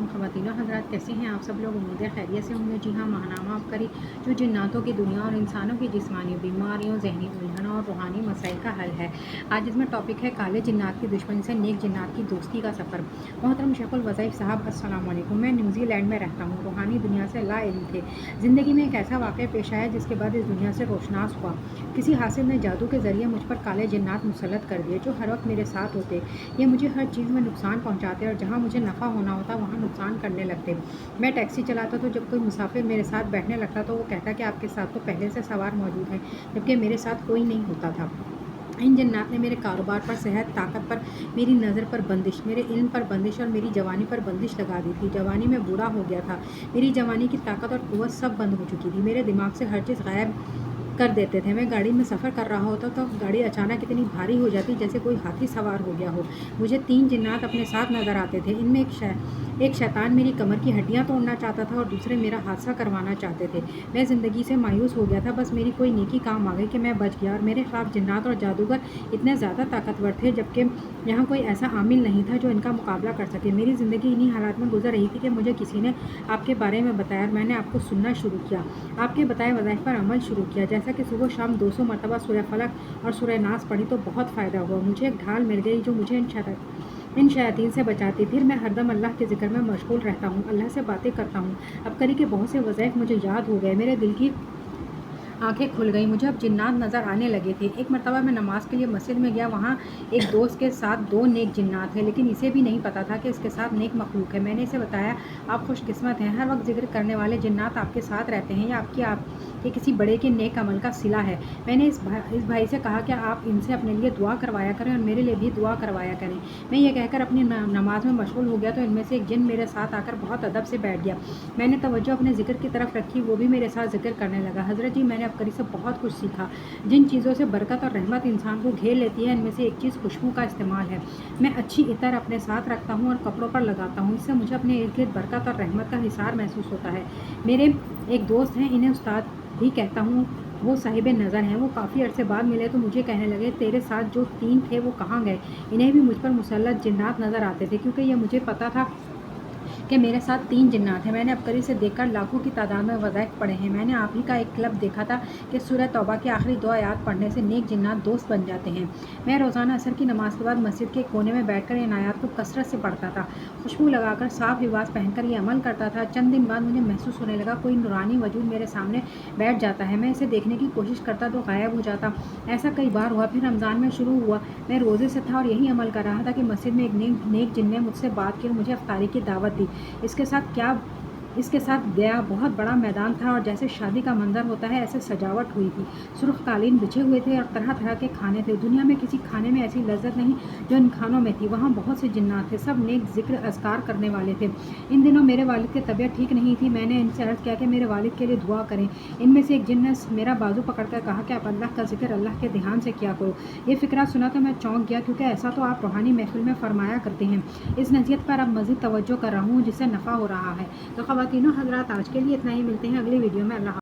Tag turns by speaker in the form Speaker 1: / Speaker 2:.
Speaker 1: ख़वातीनो हज़रात, कैसे हैं आप सब लोग? उम्मीद है खैरियत से होंगे। जी हाँ, माहनामा आपकरी जो जिन्नातों की दुनिया और इंसानों की जिस्मानी बीमारियों, ज़हनी उलझनों और रूहानी मसाइल का हल है। आज इसमें टॉपिक है काले जिन्नात की दुश्मनी से नेक जिन्नात की दोस्ती का सफ़र। मोहतरम शेखुल वज़ीफ़ साहब, अस्सलाम वालेकुम। मैं न्यूज़ीलैंड में रहता हूँ। रूहानी दुनिया से लाइल्म थे। ज़िंदगी में एक ऐसा वाक़या पेश आया जिसके बाद इस दुनिया से रोशनास हुआ। किसी हासिल ने जादू के ज़रिए मुझ पर काले जिन्नात मुसल्लत कर दिए जो हर वक्त मेरे साथ होते। ये मुझे हर चीज़ में नुकसान पहुँचाते और जहाँ मुझे नफ़ा होना होता वहाँ नुकसान करने लगते। मैं टैक्सी चलाता तो जब कोई मुसाफिर मेरे साथ बैठने लगता तो वो कहता कि आपके साथ तो पहले से सवार मौजूद है, जबकि मेरे साथ कोई नहीं होता था। इन जिन्नात ने मेरे कारोबार पर, सेहत, ताकत पर, मेरी नज़र पर बंदिश, मेरे इल्म पर बंदिश और मेरी जवानी पर बंदिश लगा दी थी। जवानी में बूढ़ा हो गया था। मेरी जवानी की ताकत और क़ुव्वत सब बंद हो चुकी थी। मेरे दिमाग से हर चीज़ गायब कर देते थे। मैं गाड़ी में सफ़र कर रहा होता तो गाड़ी अचानक इतनी भारी हो जाती जैसे कोई हाथी सवार हो गया हो। मुझे 3 जिन्नात अपने साथ नज़र आते थे। इनमें एक शैतान मेरी कमर की हड्डियाँ तोड़ना चाहता था और दूसरे मेरा हादसा करवाना चाहते थे। मैं ज़िंदगी से मायूस हो गया था। बस मेरी कोई नेकी काम आ गई कि मैं बच गया और मेरे ख़िलाफ़ जिन्नात और जादूगर इतने ज़्यादा ताकतवर थे जबकि यहाँ कोई ऐसा आमिल नहीं था जो इनका मुकाबला कर सके। मेरी ज़िंदगी इन्हीं हालात में गुजर रही थी कि मुझे किसी ने आपके बारे में बताया और मैंने आपको सुनना शुरू किया, आपके बताए वज़ाइफ़ पर अमल शुरू किया। जैसा कि सुबह शाम 200 मरतबा सूरह फलक और सूरह नास पढ़ी तो बहुत फ़ायदा हुआ। मुझे एक ढाल मिल गई जो मुझे इन शयातीन से बचाती। फिर मैं हरदम अल्लाह के ज़िक्र में मशगूल रहता हूँ, अल्लाह से बातें करता हूँ। अबकरी के बहुत से वज़ाइफ़ मुझे याद हो गए। मेरे दिल की आंखें खुल गई। मुझे अब जिन्नात नज़र आने लगे थे। एक मरतबा मैं नमाज के लिए मस्जिद में गया। वहाँ एक दोस्त के साथ 2 नेक जिन्नात हैं, लेकिन इसे भी नहीं पता था कि इसके साथ नेक मखलूक है। मैंने इसे बताया, आप खुशकिस्मत हैं, हर वक्त जिक्र करने वाले जिन्नात आपके साथ रहते हैं। ये आपके किसी बड़े के नेक अमल का सिला है। मैंने इस भाई से कहा कि आप इनसे अपने लिए दुआ करवाया करें और मेरे लिए भी दुआ करवाया करें। मैं ये कहकर अपनी नमाज में मशगूल हो गया तो इनमें से एक जिन मेरे साथ आकर बहुत अदब से बैठ गया। मैंने तवज्जो अपने ज़िक्र की तरफ रखी, वो भी मेरे साथ ज़िक्र करने लगा। हज़रत जी, मैंने अबकरी से बहुत कुछ सीखा। जिन चीज़ों से बरकत और रहमत इंसान को घेर लेती है, इनमें से एक चीज़ खुशबू का इस्तेमाल है। मैं अच्छी इतर अपने साथ रखता हूँ और कपड़ों पर लगाता हूँ। इससे मुझे अपने इर्द गिर्द बरकत और रहमत का हिसार महसूस होता है। मेरे एक दोस्त हैं, इन्हें उस्ताद भी कहता हूँ। वो साहिब नज़र हैं। वो काफ़ी अरसे बाद मिले तो मुझे कहने लगे, तेरे साथ जो 3 थे वो कहाँ गए? इन्हें भी मुझ पर मुसल्लत जिन्नात नज़र आते थे, क्योंकि ये मुझे पता था कि मेरे साथ 3 जिन्नात हैं। मैंने अबकरी से देखकर लाखों की तादाद में वज़ाइफ़ पढ़े हैं। मैंने आप ही का एक क्लब देखा था कि सूरह तौबा की आखिरी 2 आयात पढ़ने से नेक जिन्नात दोस्त बन जाते हैं। मैं रोज़ाना असर की नमाज के बाद मस्जिद के कोने में बैठकर इन आयात को कसरत से पढ़ता था, खुशबू लगाकर, साफ लिबास पहनकर ये अमल करता था। चंद दिन बाद मुझे महसूस होने लगा कोई नूरानी वजूद मेरे सामने बैठ जाता है। मैं इसे देखने की कोशिश करता तो गायब हो जाता। ऐसा कई बार हुआ। फिर रमज़ान में शुरू हुआ। मैं रोज़े से था और यही अमल कर रहा था कि मस्जिद में एक नेक जिन ने मुझसे बात की और मुझे इफ्तारी की दावत दी। इसके साथ गया। बहुत बड़ा मैदान था और जैसे शादी का मंजर होता है ऐसे सजावट हुई थी। सुर्ख कालीन बिछे हुए थे और तरह तरह के खाने थे। दुनिया में किसी खाने में ऐसी लज्जत नहीं जो इन खानों में थी। वहाँ बहुत से जिन्नात थे, सब नेक ज़िक्र अज़कार करने वाले थे। इन दिनों मेरे वालिद की तबीयत ठीक नहीं थी। मैंने इनसे अर्ज़ किया कि मेरे वालिद के लिए दुआ करें। इनमें से एक जिन ने मेरा बाजू पकड़कर कहा कि आप अल्लाह का ज़िक्र अल्लाह के ध्यान से किया करो। ये फ़िक्रा सुना तो मैं चौंक गया, क्योंकि ऐसा तो आप रूहानी महफ़िल में फरमाया करते हैं। इस नसीहत पर अब मज़ीद तवज्जो कर रहा हूँ जिससे नफ़ा हो रहा है। तो ख़वातीनो हज़रात, आज के लिए इतना ही। मिलते हैं अगली वीडियो में। अल्लाह।